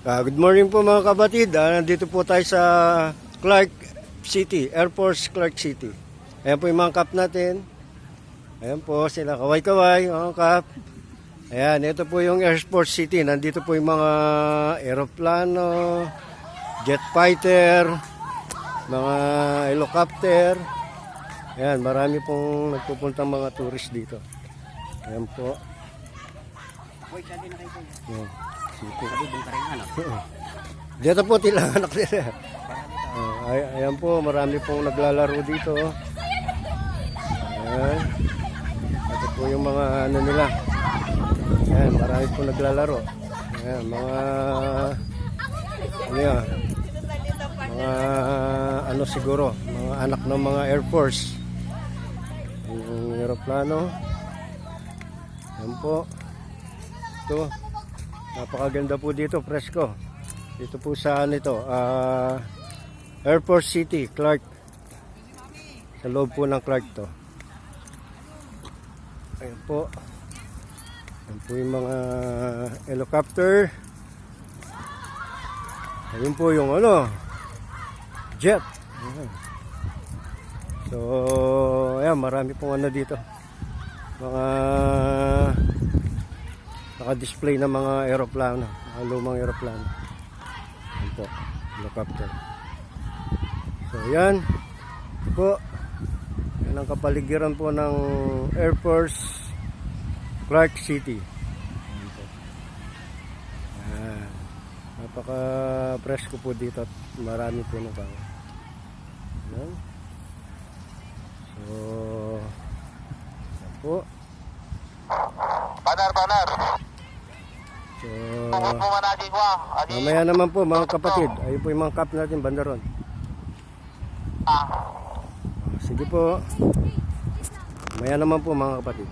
Good morning po mga kabatid. Nandito po tayo sa Clark City, Air Force Clark City. Ayan po yung mga kap natin. Ayan po sila, kaway-kaway, mga kap. Ayan, ito po yung Air Force City. Nandito po yung mga aeroplano, jet fighter, mga helicopter. Ayan, marami pong nagpupuntang mga tourist dito. Ayan po. Ayan. Dito po tilang anak nila. Ayan po, marami pong naglalaro dito. Ayan. Ito po yung mga ano nila. Ayan, marami pong naglalaro. Ayan, mga ano yan, mga ano siguro, mga anak ng mga Air Force. Yung aeroplano. Ayan po. Ito. Napakaganda po dito, presko. Dito po sa nito, Air Force City, Clark. Sa loob po ng Clark to. Ayan po. Ayan po yung mga helicopter. Ayan po yung ano, jet. Ayan. So, ayan, marami pong ano dito. Mga naka-display ng mga aeroplano, mga lumang aeroplano. Ayan po, helicopter. So, yan. Ito po. Yan ang kapaligiran po ng Air Force Clark City. Ayan po. Ayan. Napaka-presko po dito at marami po na tao. Ayan. So, ayan po. Banar. So, mamaya naman po mga kapatid. Ayun po yung mga kap natin, bandaron. Sige po. Mamaya naman po mga kapatid.